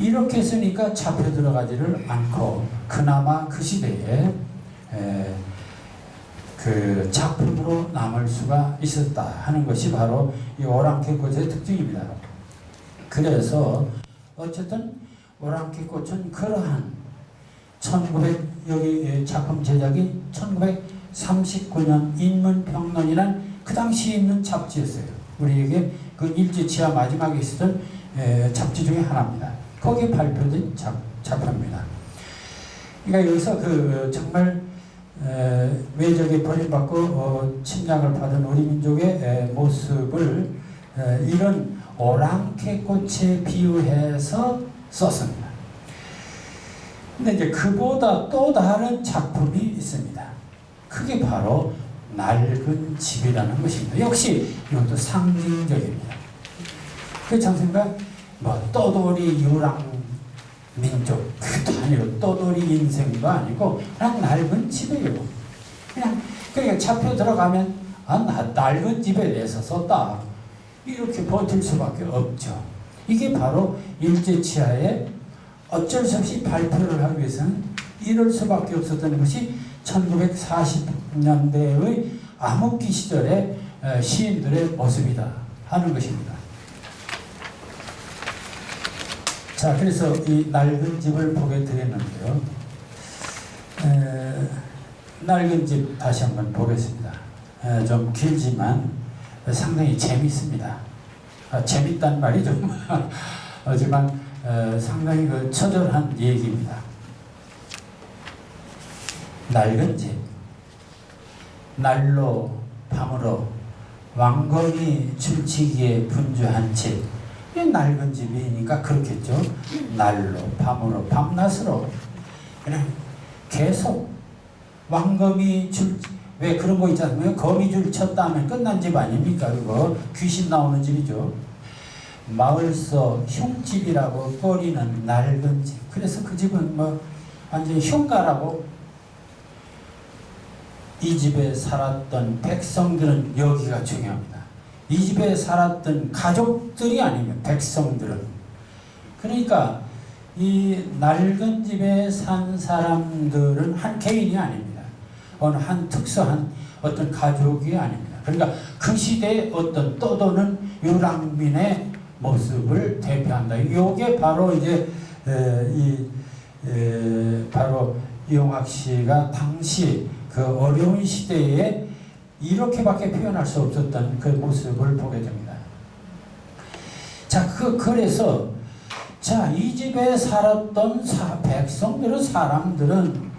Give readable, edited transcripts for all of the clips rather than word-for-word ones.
이렇게 쓰니까 잡혀 들어가지를 않고 그나마 그 시대에 그 작품으로 남을 수가 있었다 하는 것이 바로 이 오랑캐꽃의 특징입니다. 그래서 어쨌든 오랑캐꽃은 그러한 1900 작품 제작이 1939년 인문평론이란 그 당시에 있는 잡지였어요. 우리에게 그 일제치하 마지막에 있었던 잡지 중에 하나입니다. 거기에 발표된 작품입니다. 그러니까 여기서 그 정말 외적에 버림받고 침략을 받은 우리 민족의 모습을 이런 오랑캐꽃에 비유해서 썼습니다. 근데 이제 그보다 또 다른 작품이 있습니다. 그게 바로 낡은 집이라는 것입니다. 역시 이것도 상징적입니다. 그 장생가 뭐 떠돌이 유랑 민족 그것도 아니고 떠돌이 인생도 아니고 그냥 낡은 집이에요. 그냥 그러니까 잡혀 들어가면 낡은 집에 대해서 썼다 이렇게 버틸 수밖에 없죠. 이게 바로 일제치하에 어쩔 수 없이 발표를 하기 위해서는 이럴 수밖에 없었던 것이 1940년대의 암흑기 시절의 시인들의 모습이다 하는 것입니다. 자, 그래서 이 낡은 집을 보게 되었는데요. 낡은 집 다시 한번 보겠습니다. 좀 길지만 상당히 재밌습니다. 재밌단 말이 좀 하지만 상당히 그 처절한 얘기입니다. 낡은 집, 날로 밤으로 왕건이 줄치기에 분주한 집. 이 낡은 집이니까 그렇겠죠. 날로 밤으로 밤낮으로 그냥 계속 왕검이 왜 그런 거 있잖아요. 거미줄 쳤다 하면 끝난 집 아닙니까? 그거 귀신 나오는 집이죠. 마을서 흉집이라고 꺼리는 낡은 집. 그래서 그 집은 뭐 완전히 흉가라고. 이 집에 살았던 백성들은 여기가 중요합니다. 이 집에 살았던 가족들이 아니면 백성들은. 그러니까 이 낡은 집에 산 사람들은 한 개인이 아닙니다. 어느 한 특수한 어떤 가족이 아닙니다. 그러니까 그 시대의 어떤 떠도는 유랑민의 모습을 대표한다. 이게 바로 이제 바로 이용학 씨가 당시 그 어려운 시대에 이렇게밖에 표현할 수 없었던 그 모습을 보게 됩니다. 자, 그래서 자, 이 집에 살았던 백성들은 사람들은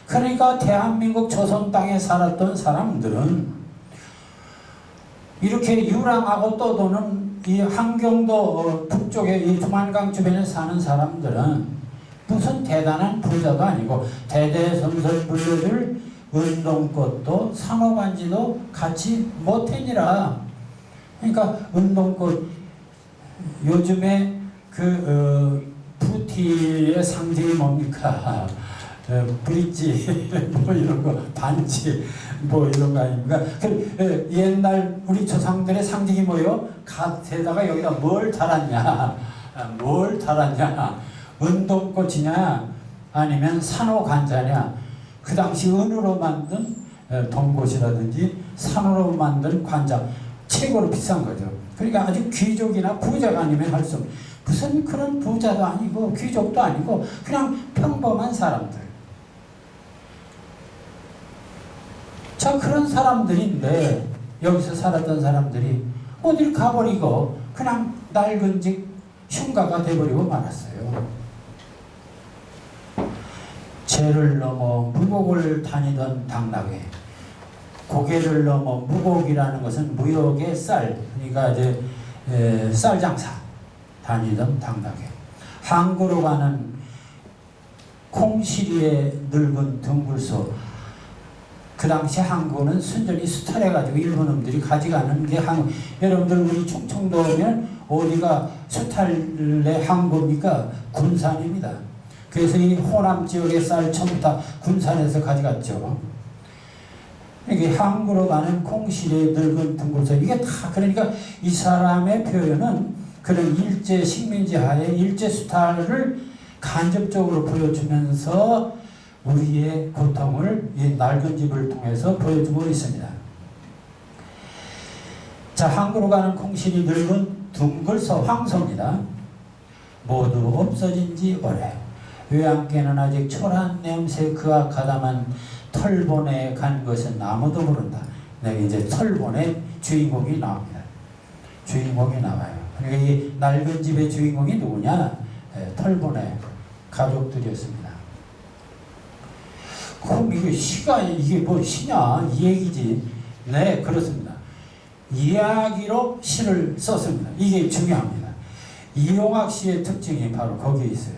그러니까 대한민국 조선 땅에 살았던 사람들은 이렇게 유랑하고 떠도는 이 한경도 북쪽에 이 두만강 주변에 사는 사람들은 무슨 대단한 부자도 아니고 대대손손 물려줄 은동꽃도 상어반지도 갖지 못하니라. 그러니까 은동꽃 요즘에 그 푸티의 상징이 뭡니까? 브릿지 뭐 이런 거 반지 뭐 이런 거 아닙니까? 그 옛날 우리 조상들의 상징이 뭐요? 갓에다가 여기다 뭘 달았냐? 뭘 달았냐? 은동꽃이냐? 아니면 산호간자냐? 그 당시 은으로 만든 동곳이라든지 산으로 만든 관자 최고로 비싼 거죠. 그러니까 아주 귀족이나 부자가 아니면 할 수 없는 무슨 그런 부자도 아니고 귀족도 아니고 그냥 평범한 사람들. 자, 그런 사람들인데 여기서 살았던 사람들이 어딜 가버리고 그냥 낡은 집 흉가가 돼버리고 말았어요. 죄를 넘어 무곡을 다니던 당나귀. 고개를 넘어 무곡이라는 것은 무역의 쌀, 그러니까 이제 쌀 장사 다니던 당나귀. 항구로 가는 콩시리의 늙은 둥글소. 그 당시 항구는 순전히 수탈해가지고 일본 놈들이 가져가는 게 항구. 여러분들 우리 충청도 오면 어디가 수탈의 항구입니까? 군산입니다. 그래서 이 호남 지역의 쌀 전부 다 군산에서 가져갔죠. 이게 항구로 가는 콩실의 늙은 둥글소. 이게 다 그러니까 이 사람의 표현은 그런 일제 식민지 하에 일제 수탈을 간접적으로 보여주면서 우리의 고통을 이 낡은 집을 통해서 보여주고 있습니다. 자, 항구로 가는 콩실이 늙은 둥글서 황소입니다. 모두 없어진 지 오래. 외양께는 아직 초라한 냄새 그와 가담한 털본에 간 것은 아무도 모른다. 네, 이제 털본의 주인공이 나옵니다. 주인공이 나와요. 그러니까 이 낡은 집의 주인공이 누구냐? 털본의 가족들이었습니다. 그럼 이게 시가 이게 뭐 시냐? 이 얘기지. 네, 그렇습니다. 이야기로 시를 썼습니다. 이게 중요합니다. 이용학 시의 특징이 바로 거기에 있어요.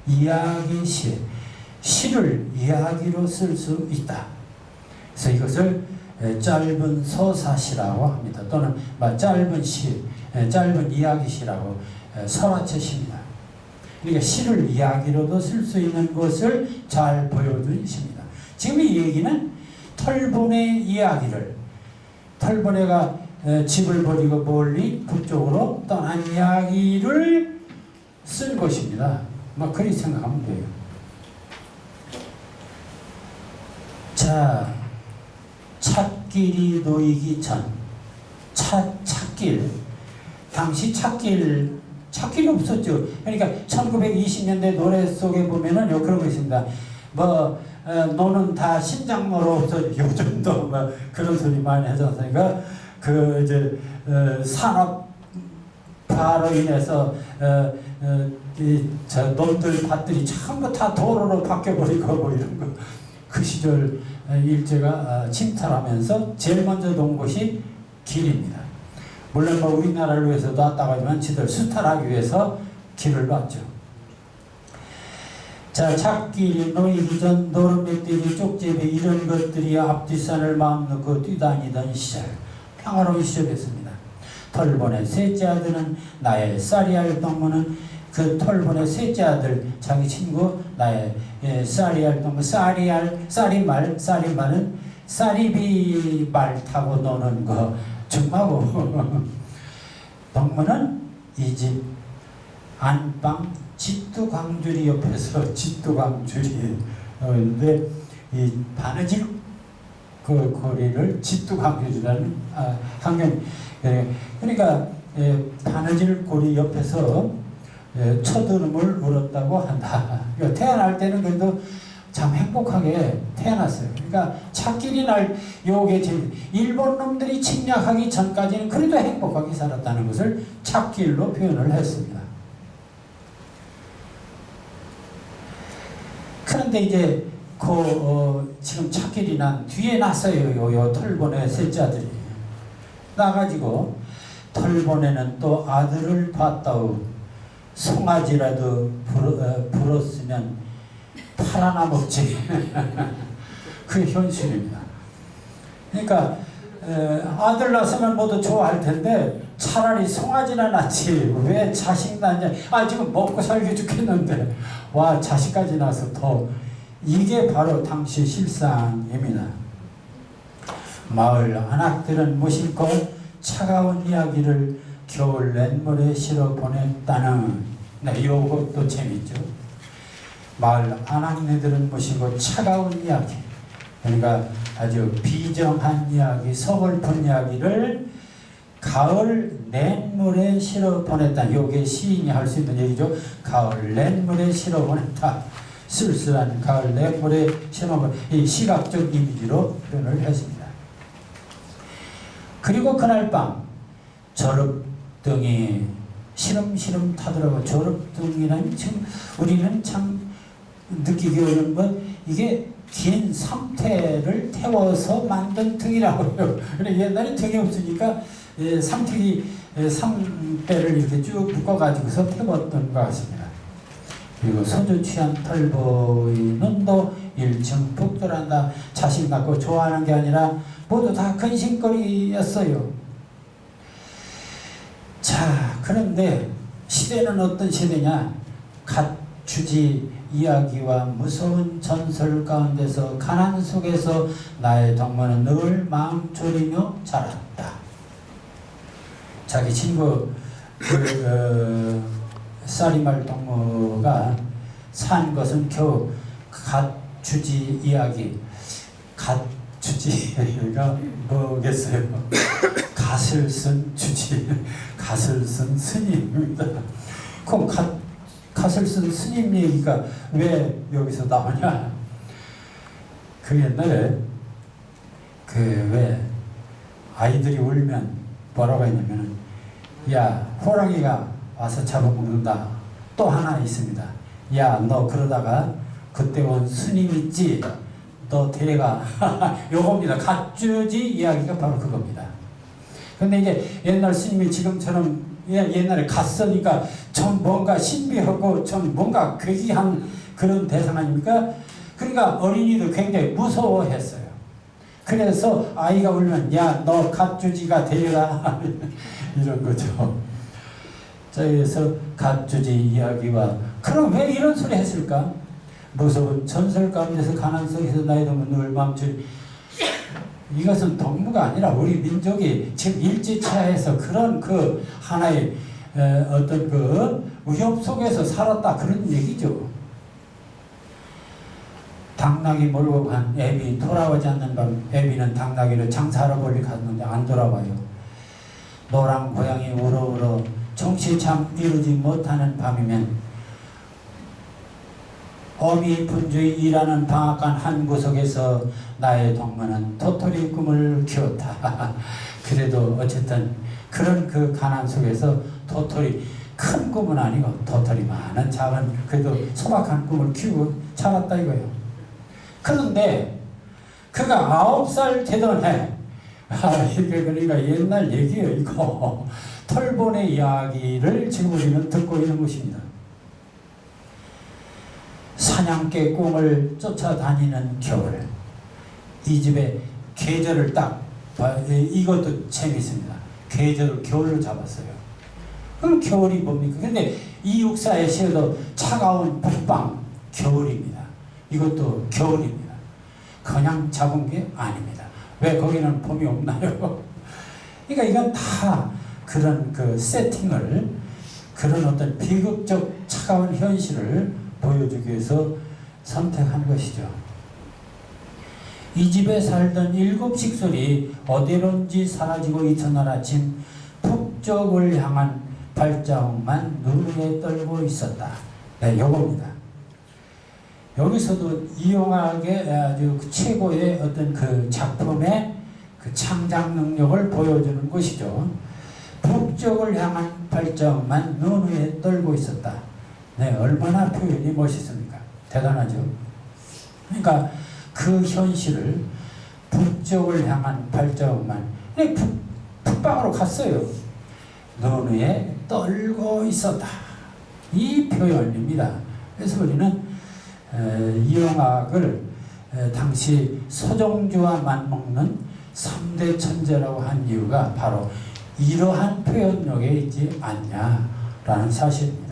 이야기 시. 시를 이야기로 쓸 수 있다. 그래서 이것을 짧은 서사시라고 합니다. 또는 짧은 시, 짧은 이야기시라고 설화체시입니다. 그러니까 시를 이야기로도 쓸 수 있는 것을 잘 보여준 시입니다. 지금 이 얘기는 털보네 이야기를, 털보네가 집을 버리고 멀리 북쪽으로 떠난 이야기를 쓴 것입니다. 막 그리 생각하면 돼요. 자, 찻길이 놓이기 전. 찻길. 당시 찻길이 없었죠. 그러니까 1920년대 노래 속에 보면은 그런 거 있습니다. 너는 다 신장로로 없어. 요즘도 뭐 그런 소리 많이 하지 않습니까? 그 이제 산업화로 인해서 저 놈들 밭들이 전부 다 도로로 바뀌어버리고 뭐 이런 거. 그 시절 일제가 침탈하면서 제일 먼저 놓은 곳이 길입니다. 물론 뭐 우리나라를 위해서도 왔다고 하지만 지들 수탈하기 위해서 길을 놨죠. 자, 찻길이 놓이기 전 노름백들이 쪽제비 이런 것들이 앞뒷산을 마음 놓고 뛰다니던 시절, 평화로운 시절이었습니다. 털본의 셋째 아들은 나의 쌀이알 동무는 그 털본의 셋째 아들 자기 친구 나의 쌀이알 동무 쌀이말은 쌀이비 말 타고 노는 거 정하고 동무는 이 집 안방 짓두광주리 옆에서 짓두광주리 근데 이 바느질 그 거리를 짓두광주리라는 환경 그러니까 바느질 고리 옆에서 첫걸음을 울었다고 한다. 태어날 때는 그래도 참 행복하게 태어났어요. 그러니까 찻길이 날 요게 일본 놈들이 침략하기 전까지는 그래도 행복하게 살았다는 것을 찻길로 표현을 했습니다. 그런데 이제 지금 찻길이 난 뒤에 났어요. 요 털보네 셋째 아들이 나가지고 털보네는 또 아들을 봤다우 송아지라도 불었으면 팔아나 먹지. 그 현실입니다. 그러니까 아들 낳았으면 모두 좋아할 텐데 차라리 송아지나 낳지 왜 자식 낳냐. 지금 먹고 살기 죽겠는데 와 자식까지 낳아서 더. 이게 바로 당시 실상입니다. 마을 안악들은 무심코 차가운 이야기를 겨울 냇물에 실어 보냈다는 요것도 재밌죠. 마을 안악네들은 무심코 차가운 이야기, 그러니까 아주 비정한 이야기, 서글픈 이야기를 가을 냇물에 실어 보냈다. 요게 시인이 할 수 있는 얘기죠. 가을 냇물에 실어 보냈다. 쓸쓸한 가을 냇물에 실어 보냈다. 이 시각적 이미지로 표현을 했습니다. 그리고 그날 밤 저럽등이 시름시름 타더라고. 저럽등이라는 지금 우리는 참 느끼기 어려운 건 이게 긴 삼태를 태워서 만든 등이라고 해요. 옛날에 등이 없으니까 삼태기 삼배를 이렇게 쭉 묶어가지고서 태웠던 것 같습니다. 그리고 소주 취한 털보이는 또 일층북돌한다. 자식 낳고 좋아하는 게 아니라 모두 다 근심거리였어요. 자, 그런데 시대는 어떤 시대냐? 갓주지 이야기와 무서운 전설 가운데서 가난 속에서 나의 동무는 늘 마음 졸이며 자랐다. 자기 친구 쌀이말 동무가 산 것은 겨우 갓주지 이야기. 갓주지가 뭐겠어요? 갓을 쓴 주지, 갓을 쓴 스님입니다. 그럼 갓을 쓴 스님 얘기가 왜 여기서 나오냐? 그 옛날에 왜 아이들이 울면 뭐라고 했냐면은, 야, 호랑이가 와서 잡아먹는다. 또 하나 있습니다. 야, 너 그러다가 그때 온 스님 있지? 너 데려가. 요겁니다. 갓주지 이야기가 바로 그겁니다. 근데 이제 옛날 스님이 지금처럼 옛날에 갔으니까 좀 뭔가 신비하고 좀 뭔가 괴기한 그런 대상 아닙니까? 그러니까 어린이도 굉장히 무서워했어요. 그래서 아이가 울면, 야, 너 갓주지가 데려라. 이런 거죠. 자, 그래서 갓주지 이야기와, 그럼 왜 이런 소리 했을까? 무서운 전설 가운데서 가난 속에서 나의 동무 늘 맘줄. 이것은 동무가 아니라 우리 민족이 지금 일제차에서 그런 그 하나의 어떤 그 위협 속에서 살았다, 그런 얘기죠. 당나귀 몰고 간 애비 돌아오지 않는 밤, 애비는 당나귀를 장사하러 멀리 갔는데 안 돌아와요. 노랑 고양이 울어 정시참 이루지 못하는 밤이면 어미 분주히 일하는 방앗간 한 구석에서 나의 동무는 도토리 꿈을 키웠다. 그래도 어쨌든 그런 그 가난 속에서 도토리, 큰 꿈은 아니고 도토리 많은 작은 그래도 소박한 꿈을 키우고 자랐다 이거예요. 그런데 그가 9살 되던 해, 이게 그러니까 옛날 얘기예요. 이거 털보의 이야기를 지금 우리는 듣고 있는 것입니다. 사냥개 꽁을 쫓아다니는 겨울. 이 집에 계절을 딱 이것도 재밌습니다. 계절을 겨울로 잡았어요. 그럼 겨울이 뭡니까? 근데 이 육사에 시에도 차가운 북방 겨울입니다. 이것도 겨울입니다. 그냥 잡은 게 아닙니다. 왜 거기는 봄이 없나요? 그러니까 이건 다 그런 그 세팅을, 그런 어떤 비극적 차가운 현실을 보여주기 위해서 선택한 것이죠. 이 집에 살던 7 식솔이 어디론지 사라지고 이튿날 아침 북쪽을 향한 발자국만 눈 위에 떨고 있었다. 네, 요겁니다. 여기서도 이용학의 아주 최고의 어떤 그 작품의 그 창작 능력을 보여주는 것이죠. 북쪽을 향한 발자국만 눈 위에 떨고 있었다. 네, 얼마나 표현이 멋있습니까? 대단하죠. 그러니까 그 현실을 북쪽을 향한 발자국만, 북방으로 갔어요. 눈 위에 떨고 있었다. 이 표현입니다. 그래서 우리는 이용학을 당시 서정주와 맞먹는 3대 천재라고 한 이유가 바로 이러한 표현력에 있지 않냐라는 사실입니다.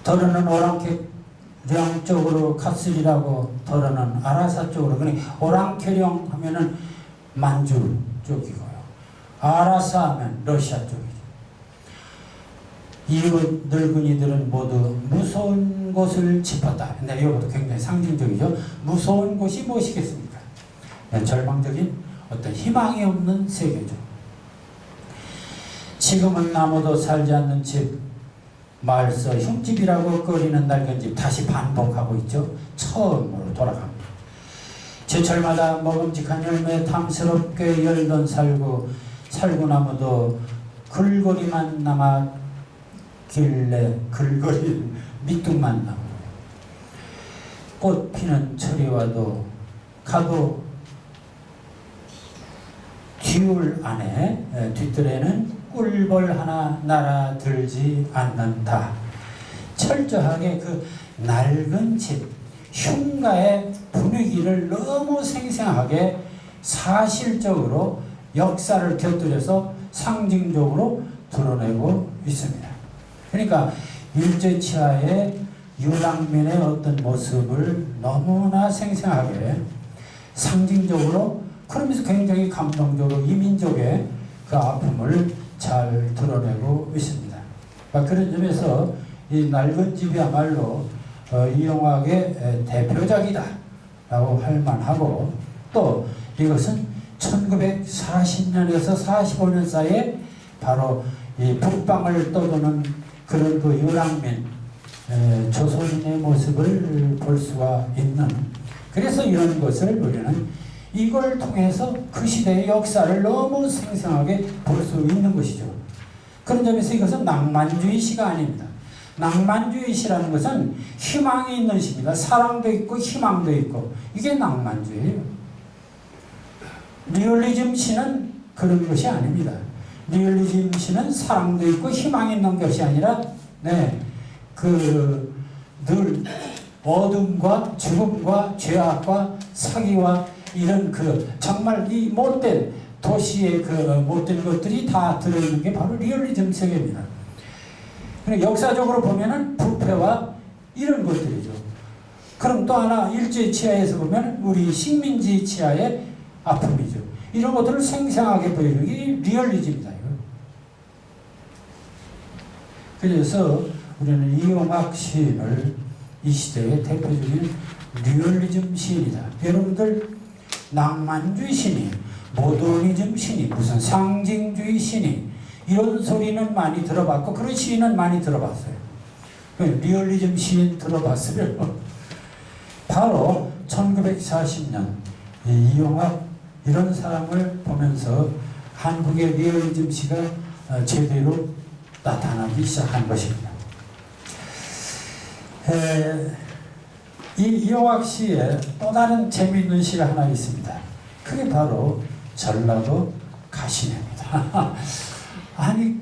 더러는 오랑캐령 쪽으로 갔으리라고, 더러는 아라사 쪽으로, 그러니까 오랑캐령 하면은 만주 쪽이고요. 아라사 하면 러시아 쪽이죠. 이 늙은이들은 모두 무서운 곳을 짚었다. 근데 이것도 굉장히 상징적이죠. 무서운 곳이 무엇이겠습니까? 절망적인 어떤 희망이 없는 세계죠. 지금은 아무도 살지 않는 집, 말서 흉집이라고 꺼리는 낡은 집 다시 반복하고 있죠. 처음으로 돌아갑니다. 제철마다 먹음직한 열매 탐스럽게 열던 살구나무도 글거리만 남았길래 글거리 밑둥만 남고, 꽃 피는 철이 와도 가도 뒤울 안에 뒷뜰에는 꿀벌 하나 날아들지 않는다. 철저하게 그 낡은 집, 흉가의 분위기를 너무 생생하게 사실적으로 역사를 곁들여서 상징적으로 드러내고 있습니다. 그러니까 일제치하의 유랑민의 어떤 모습을 너무나 생생하게 상징적으로, 그러면서 굉장히 감동적으로 이민족의 그 아픔을 잘 드러내고 있습니다. 그런 점에서 이 낡은 집이야말로 이용학의 대표작이다 라고 할 만하고, 또 이것은 1940년에서 45년 사이에 바로 이 북방을 떠도는 그런 그 유랑민 조선인의 모습을 볼 수가 있는, 그래서 이런 것을 우리는 이걸 통해서 그 시대의 역사를 너무 생생하게 볼 수 있는 것이죠. 그런 점에서 이것은 낭만주의 시가 아닙니다. 낭만주의 시라는 것은 희망이 있는 시입니다. 사랑도 있고 희망도 있고, 이게 낭만주의예요. 리얼리즘 시는 그런 것이 아닙니다. 리얼리즘 시는 사랑도 있고 희망이 있는 것이 아니라 늘 어둠과 죽음과 죄악과 사기와 이런 정말 이 못된 도시의 못된 것들이 다 들어있는 게 바로 리얼리즘 세계입니다. 역사적으로 보면은 부패와 이런 것들이죠. 그럼 또 하나 일제 치하에서 보면 우리 식민지 치하의 아픔이죠. 이런 것들을 생생하게 보여주는 게 리얼리즘이다. 그래서 우리는 이용학 시인을 이 시대의 대표적인 리얼리즘 시인이다. 여러분들 낭만주의 시니, 모더니즘 시니, 무슨 상징주의 시니, 이런 소리는 많이 들어봤고 그런 시인은 많이 들어봤어요. 리얼리즘 시인 들어봤으면 바로 1940년 이용학 이런 사람을 보면서 한국의 리얼리즘 시가 제대로 나타나기 시작한 것입니다. 이 이용학 시에 또 다른 재미있는 시가 하나 있습니다. 그게 바로 전라도 가시네입니다. 아니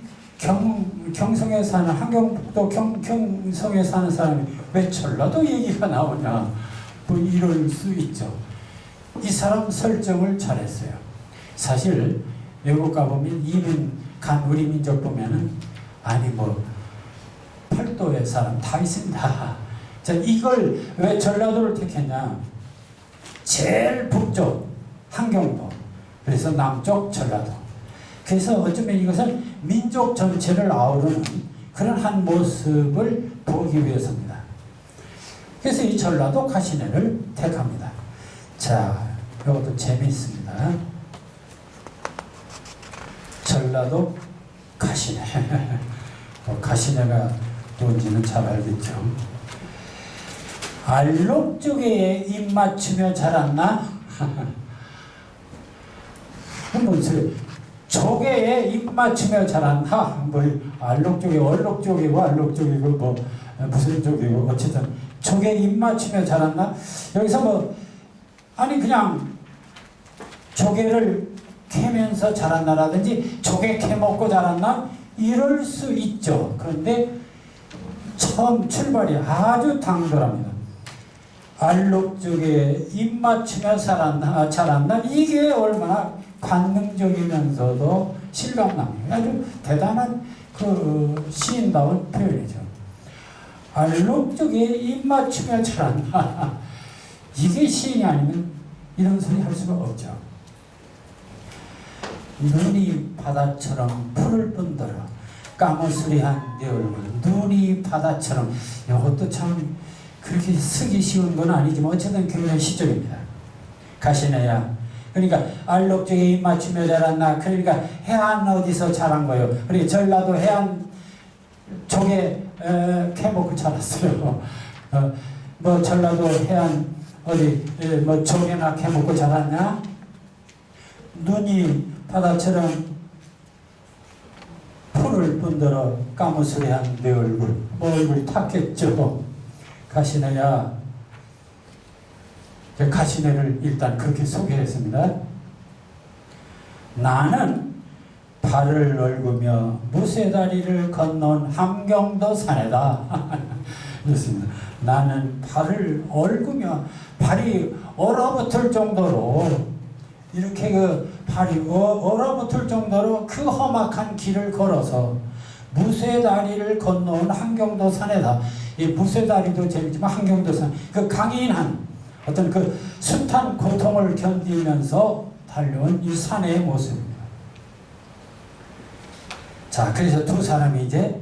경성에 사는 함경북도 경성에 사는 사람이 왜 전라도 얘기가 나오냐, 뭐 이럴 수 있죠. 이 사람 설정을 잘했어요. 사실 외국 가보면 이민 간 우리 민족 보면은 아니 뭐 팔도의 사람 다 있습니다. 자, 이걸 왜 전라도를 택했냐? 제일 북쪽 함경도, 그래서 남쪽 전라도. 그래서 어쩌면 이것은 민족 전체를 아우르는 그런 한 모습을 보기 위해서입니다. 그래서 이 전라도 가시네를 택합니다. 자, 이것도 재미있습니다. 전라도 가시네. 가시네가 뭔지는 잘 알겠죠. 알록조개에 입 맞추며 자랐나? 뭔 소리? 조개에 입 맞추며 자란다. 뭐 알록조개, 얼록조개고 알록조개고 뭐 무슨 조개고 어쨌든 조개에 입 맞추며 자란다. 여기서 뭐 아니 그냥 조개를 캐면서 자란다라든지 조개 캐먹고 자랐나? 이럴 수 있죠. 그런데 처음 출발이 아주 당돌합니다. 알록조개에 입 맞추며 자란다. 이게 얼마나 관능적이면서도 실감납니다. 아주 대단한 시인다운 표현이죠. 알록조개에 입 맞추며 자란다. 이게 시인이 아니면 이런 소리 할 수가 없죠. 눈이 바다처럼 푸를 뿐더러 까무스리한 내 얼굴, 눈이 바다처럼. 이것도 참 그렇게 쓰기 쉬운 건 아니지만 어쨌든 굉장히 시적입니다. 가시네야. 그러니까 알록조개에 입 맞추며 자랐나. 그러니까 해안 어디서 자란 거예요. 그러니까 전라도 해안 조개 캐먹고 자랐어요. 뭐 전라도 해안 어디 뭐 조개나 캐먹고 자랐냐? 눈이 바다처럼 푸를 뿐더러 까무스레한 내 얼굴. 뭐 얼굴이 탔겠죠. 가시네야. 가시네를 일단 그렇게 소개했습니다. 나는 발을 얽으며 무쇠다리를 건넌 함경도 사내다. 그렇습니다. 나는 발을 얽으며 발이 얼어붙을 정도로 이렇게 발이 얼어붙을 정도로 그 험악한 길을 걸어서 무쇠다리를 건너온 함경도 산에다. 이 무쇠다리도 재밌지만 함경도 산, 강인한 어떤 숱한 고통을 견디면서 달려온 이 산의 모습입니다. 자, 그래서 두 사람이 이제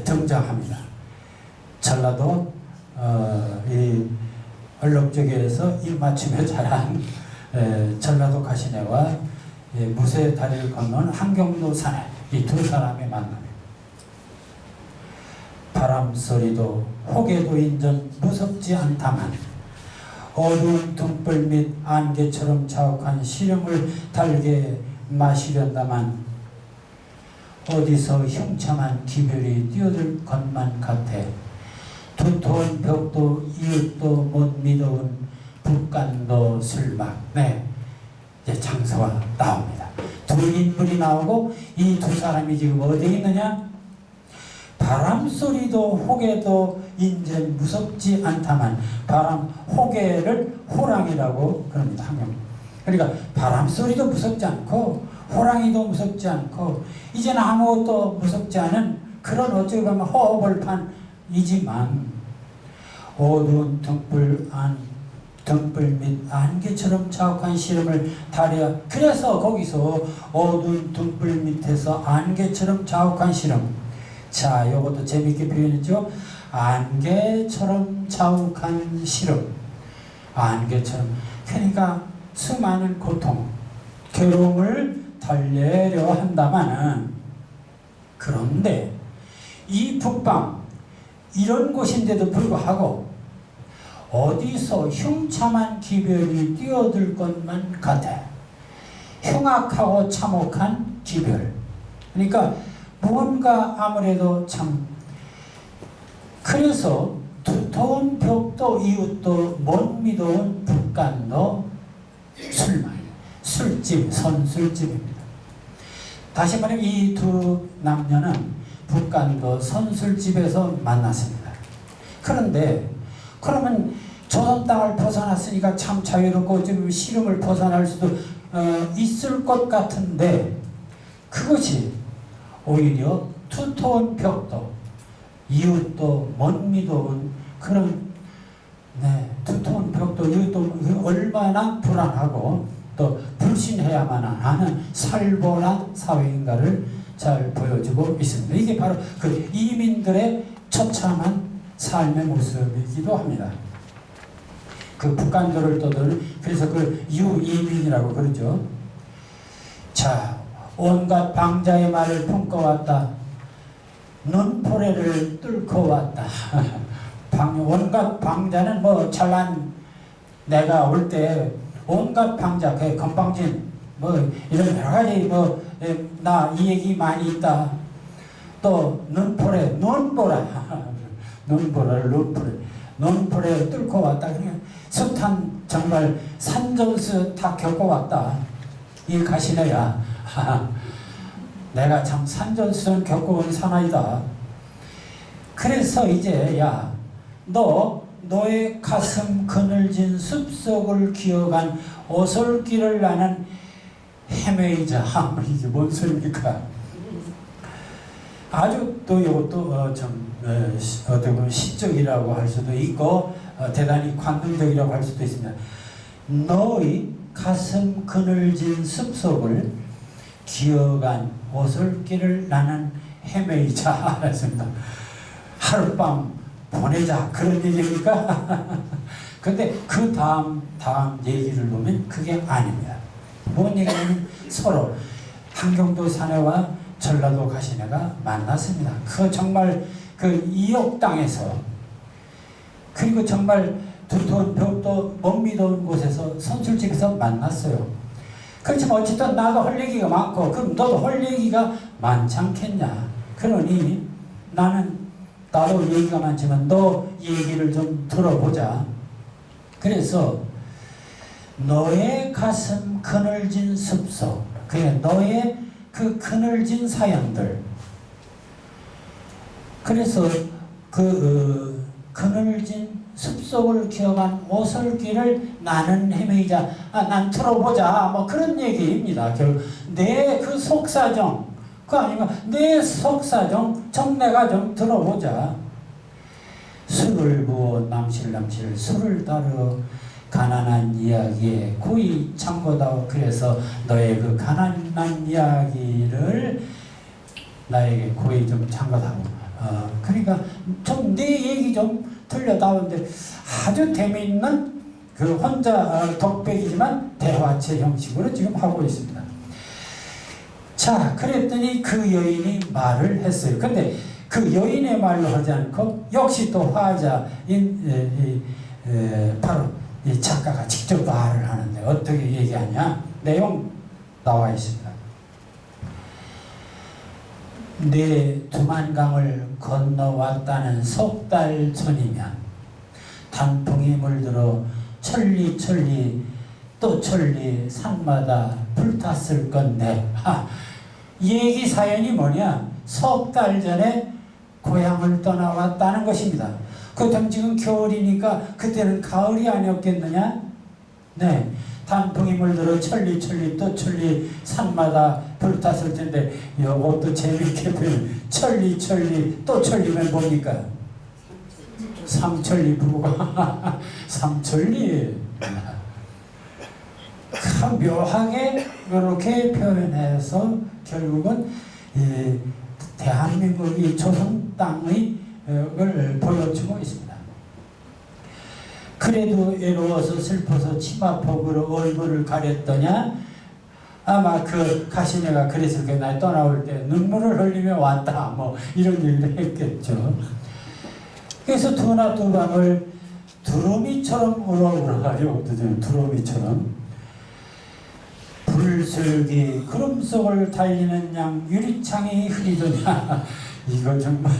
등장합니다. 전라도 이 얼룩조개에서 입맞춤에 자란 전라도 가시네와 무쇠 다리를 건넌 한경도 사내, 이 두 사람의 만남입니다. 바람소리도 혹에도 인전 무섭지 않다만 어두운 등불 및 안개처럼 자욱한 시름을 달게 마시련다만 어디서 흉참한 기별이 뛰어들 것만 같아 두터운 벽도 이웃도 못 믿어온 북간도 술막. 네, 이제 장소가 나옵니다. 두 인물이 나오고 이 두 사람이 지금 어디에 있느냐? 바람소리도 혹에도 인전 무섭지 않다만, 바람, 혹에를 호랑이라고 그럽니다. 그러니까 바람소리도 무섭지 않고 호랑이도 무섭지 않고 이제는 아무것도 무섭지 않은 그런 어찌 보면 허벌판이지만 어두운 등불 및 안개처럼 자욱한 시름을 다려. 그래서 거기서 어두운 등불 밑에서 안개처럼 자욱한 시름. 자, 요것도 재밌게 표현했죠. 안개처럼 자욱한 시름. 안개처럼. 그러니까 수많은 고통, 괴로움을 달래려 한다마는, 그런데 이 북방 이런 곳인데도 불구하고 어디서 흉참한 기별이 뛰어들 것만 같아. 흉악하고 참혹한 기별. 그러니까 무언가 아무래도 참, 그래서 두터운 벽도 이웃도 못 믿어온 북간도 술집, 선술집입니다. 다시 말하면 이 두 남녀는 북간도 선술집에서 만났습니다. 그런데 그러면 조선 땅을 벗어났으니까 참 자유롭고 좀 시름을 벗어날 수도 있을 것 같은데, 그것이 오히려 두터운 벽도 이웃도 못 믿어온 그런, 두터운 벽도 이웃도 얼마나 불안하고 또 불신해야만 하는 살벌한 사회인가를 잘 보여주고 있습니다. 이게 바로 그 이민들의 처참한 삶의 모습이기도 합니다. 그 북간도를 떠도는, 그래서 그 유이민이라고 그러죠. 자, 온갖 방자의 말을 품꿔왔다. 눈포래를 뚫고 왔다. 온갖 방자는 뭐 잘난, 내가 올 때 온갖 방자, 그 건방진 뭐 이런 여러 가지 나 이 얘기 많이 있다. 또 눈포래, 눈포래를 뚫고 왔다. 그러니까 숱한 정말 산전수 다 겪어왔다. 이 가시네야. 내가 참 산전수는 겪어온 사나이다. 그래서 이제 너의 가슴 그늘진 숲속을 기어간 오솔길을 나는 헤매이자. 이게 뭔 소리입니까? 아주 또 이것도 어떻게 보면 시적이라고 할 수도 있고 대단히 관능적이라고 할 수도 있습니다. 너의 가슴 그늘진 숲속을 기어간 오솔길을 나는 헤매이자 했습니다. 하룻밤 보내자, 그런 얘기입니까? 근데 그 다음 얘기를 보면 그게 아닙니다. 뭔 얘기냐면 서로 한경도 사내와 전라도 가시네가 만났습니다. 그 정말 그 이역 땅에서, 그리고 정말 두터운 벽도 못 믿어온 곳에서 선술집에서 만났어요. 그렇지만 어쨌든 나도 할 얘기가 많고 그럼 너도 할 얘기가 많지 않겠냐. 그러니 나도 얘기가 많지만 너 얘기를 좀 들어보자. 그래서 너의 가슴 그늘진 숲속, 너의 그 그늘진 사연들, 그래서 그 그늘진 숲속을 기어간 오솔길을 나는 헤매이자. 난 들어보자, 뭐 그런 얘기입니다. 내 그 속사정, 그 아니면 내 속사정 내가 좀 들어보자. 술을 부어 남실 술을 따르 가난한 이야기에 고이 참고다. 그래서 너의 그 가난한 이야기를 나에게 고이 좀 참가하고 그러니까 좀 내 얘기 좀 들려다오는데 아주 재미있는 그 혼자 독백이지만 대화체 형식으로 지금 하고 있습니다. 자, 그랬더니 그 여인이 말을 했어요. 근데 그 여인의 말로 하지 않고 역시 또 화자인 바로 이 작가가 직접 말을 하는데 어떻게 얘기하냐? 내용 나와 있습니다. 내 두만강을 건너왔다는 석 달 전이면 단풍이 물들어 천리 또 천리 산마다 불탔을 건데 얘기 사연이 뭐냐? 석 달 전에 고향을 떠나왔다는 것입니다. 그렇다면 지금 겨울이니까 그때는 가을이 아니었겠느냐? 네, 단풍이 물들어 천리 또 천리 산마다 불탔을 텐데 이것도 재미있게 표현. 천리 또 천리면 뭡니까? 삼천리 부부가 삼천리 묘하게 이렇게 표현해서 결국은 이 대한민국이 조선 땅의 을 보여주고 있습니다. 그래도 외로워서 슬퍼서 치마폭으로 얼굴을 가렸더냐? 아마 그 가시네가 그랬을 거예요. 나 떠나올 때 눈물을 흘리며 왔다 뭐 이런 일을 했겠죠. 그래서 두나 두방을 두루미처럼 울어가지고 두루미처럼 불슬기 구름 속을 달리는 양 유리창이 흐리더냐. 이거 정말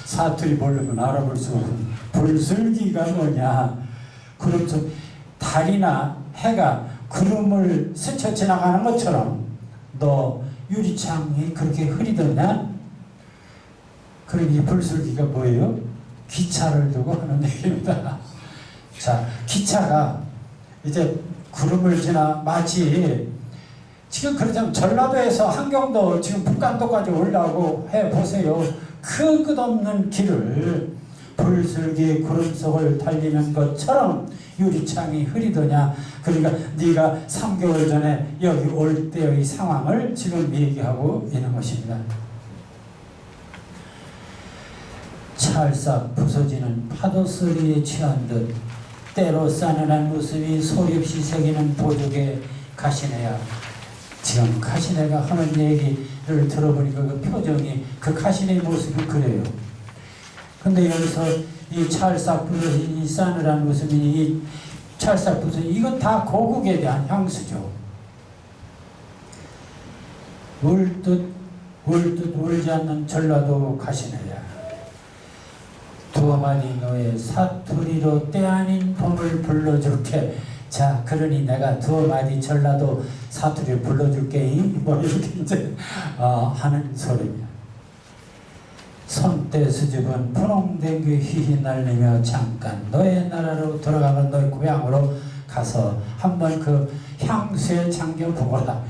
사투리 모르면 알아볼 수 없는 불슬기가 뭐냐. 구름 속 달이나 해가 구름을 스쳐 지나가는 것처럼 너 유리창이 그렇게 흐리더냐. 그럼 이 불슬기가 뭐예요? 기차를 두고 하는 얘기입니다. 자, 기차가 이제 구름을 지나 마치 지금 그러자면 전라도에서 한경도 지금 북간도까지 올라오고 해보세요. 그 끝없는 길을 불슬기 구름 속을 달리는 것처럼 유리창이 흐리더냐. 그러니까 네가 3개월 전에 여기 올 때의 상황을 지금 얘기하고 있는 것입니다. 찰싹 부서지는 파도 소리에 취한 듯 때로 싸늘한 모습이 소리 없이 새기는 보조개 가시네야. 지금 가시네가 하는 얘기를 들어보니까 그 표정이 그 가시네의 모습이 그래요. 근데 여기서 이 찰싹 부서진 이 싸늘한 모습이 이 찰싹 부서진 이건 다 고국에 대한 향수죠. 울 듯 울지 않는 전라도 가시네야. 두어 마디 너의 사투리로 때 아닌 봄을 불러줄게. 자, 그러니 내가 두어 마디 전라도 사투리를 불러줄게. 뭐 이렇게 이제 하는 소리입니다. 손때 수줍은 분홍된 게 휘휘 날리며 잠깐 너의 나라로 돌아가면 너의 고향으로 가서 한번 그 향수에 잠겨보거라.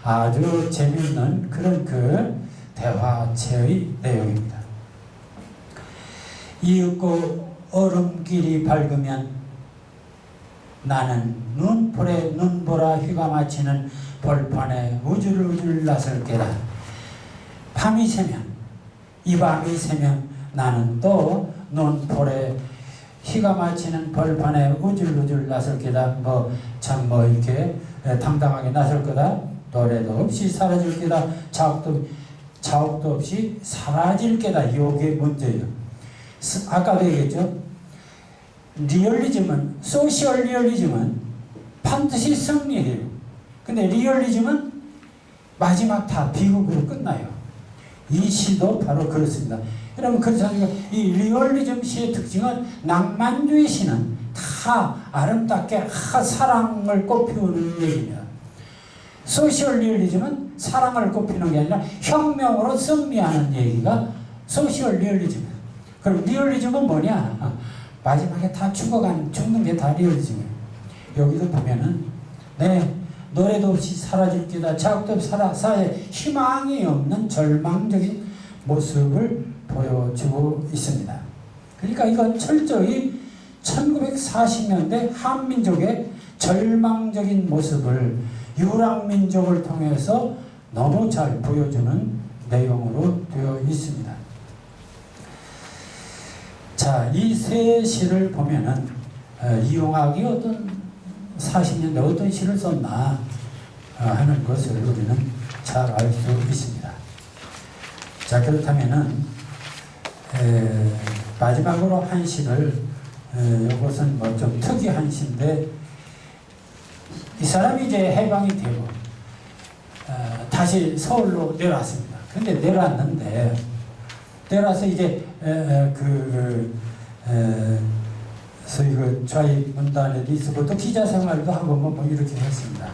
아주 재미있는 그런 그 대화체의 내용입니다. 이윽고 얼음길이 밝으면 나는 눈볼에 눈보라 휘가 마치는 벌판에 우줄우줄 나설게라. 밤이 새면 이 밤이 새면 나는 또 눈볼에 휘가 마치는 벌판에 우줄우줄 나설 게다. 참 이렇게 당당하게 나설 거다. 노래도 없이 사라질 게다. 자욱도 없이 사라질 게다. 요게 문제예요. 아까도 얘기했죠. 리얼리즘은, 소셜 리얼리즘은 반드시 승리해요. 근데 리얼리즘은 마지막 다 비극으로 끝나요. 이 시도 바로 그렇습니다. 여러분, 그래서 이 리얼리즘 시의 특징은 낭만주의 시는 다 아름답게 사랑을 꽃피우는 얘기입니다. 소셜 리얼리즘은 사랑을 꽃피우는 게 아니라 혁명으로 승리하는 얘기가 소셜 리얼리즘이에요. 그럼 리얼리즘은 뭐냐? 마지막에 다 죽는 게 다 리얼리즘이에요. 여기도 보면은, 네, 노래도 없이 사라질 게다. 자국도 없이 희망이 없는 절망적인 모습을 보여주고 있습니다. 그러니까 이건 철저히 1940년대 한민족의 절망적인 모습을 유랑민족을 통해서 너무 잘 보여주는 내용으로 되어 있습니다. 자, 이 세 시를 보면은 이용학이 어떤 40년대 어떤 시를 썼나 하는 것을 우리는 잘 알 수 있습니다. 자, 그렇다면은 마지막으로 한 시를 이것은 뭐 좀 특이한 시인데 이 사람이 이제 해방이 되고 다시 서울로 내려왔습니다. 근데 내려와서 이제 소위 그 좌익 문단에도 있었고 또 기자 생활도 하고 뭐 이렇게 했습니다.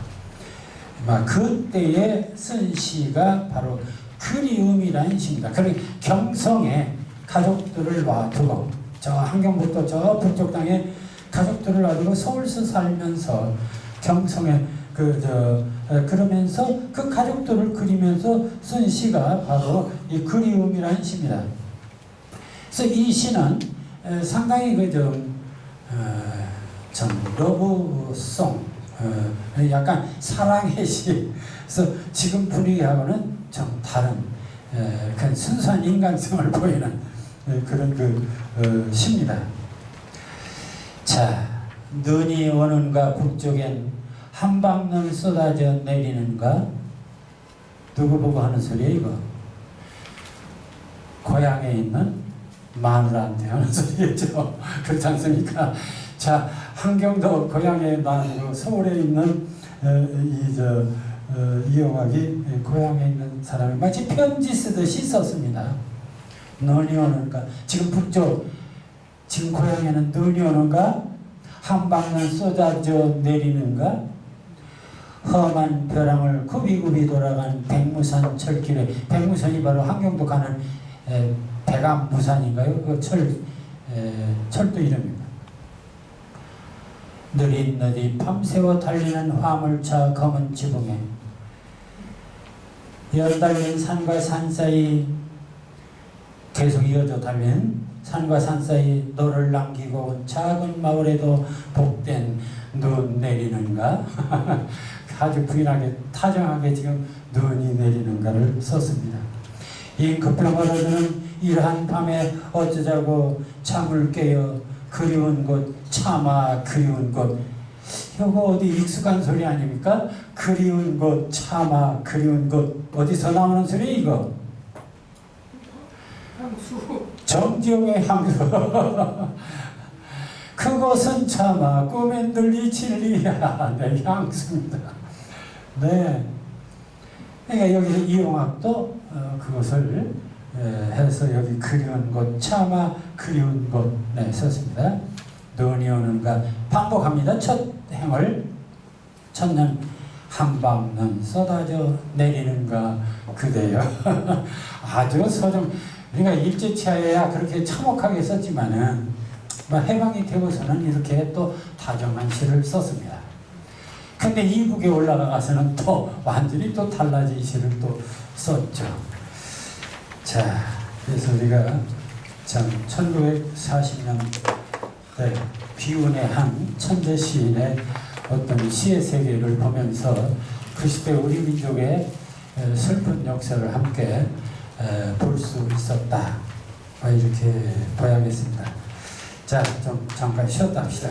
그때에 쓴 시가 바로 그리움이라는 시입니다. 그러니까 경성에 가족들을 놔두고 저 한경부터 저 북쪽 땅에 가족들을 놔두고 서울서 살면서 경성에 그러면서 그 가족들을 그리면서 쓴 시가 바로 이 그리움이라는 시입니다. 그래서 이 시는 상당히 러브송, 약간 사랑의 시. 그래서 지금 분위기하고는 좀 다른 그런 순수한 인간성을 보이는 그런 시입니다. 자, 눈이 오는가 북쪽엔 한방눈 쏟아져 내리는가? 누구 보고 하는 소리예요 이거? 고향에 있는 마누라한테 하는 소리겠죠. 그렇지 않습니까? 자, 한경도 고향에 나고 서울에 있는 이용학이 고향에 있는 사람이 마치 편지 쓰듯이 썼습니다. 눈이 오는가? 지금 북쪽, 지금 고향에는 눈이 오는가? 한방눈 쏟아져 내리는가? 험한 벼랑을 굽이굽이 돌아간 백무산 철길에, 백무산이 바로 한경도 가는 대감부산인가요? 그 철도 이름입니다. 느릿느릿 밤새워 달리는 화물차 검은 지붕에 연달린 산과 산 사이, 계속 이어져 달린 산과 산 사이 너를 남기고 온 작은 마을에도 복된 눈 내리는가? 아주 부인하게 타정하게 지금 눈이 내리는가를 썼습니다. 임금병 얼어드는 이러한 밤에 어쩌자고 잠을 깨어 그리운 곳 참아 그리운 곳. 이거 어디 익숙한 소리 아닙니까? 그리운 곳 참아 그리운 곳. 어디서 나오는 소리 이거? 향수. 정지용의 향수. 그것은 참아 꿈엔 들리 진리야. 네, 향수입니다. 네. 그러니까 여기서 이용학도 그것을 해서 여기 그리운 곳 참아 그리운 곳 썼습니다. 눈이 오는가 반복합니다. 첫 행을 첫는 한방눈 쏟아져 내리는가 그대여. 아주 서정. 그러니까 일제치하에야 그렇게 참혹하게 썼지만은 해방이 되고서는 이렇게 또 다정한 시를 썼습니다. 근데 이북에 올라가서는 또 완전히 또 달라진 시를 또 썼죠. 자, 그래서 우리가 참 1940년대 비운의 한 천재 시인의 어떤 시의 세계를 보면서 그 시대 우리 민족의 슬픈 역사를 함께 볼 수 있었다. 이렇게 봐야겠습니다. 자, 좀 잠깐 쉬었다 합시다.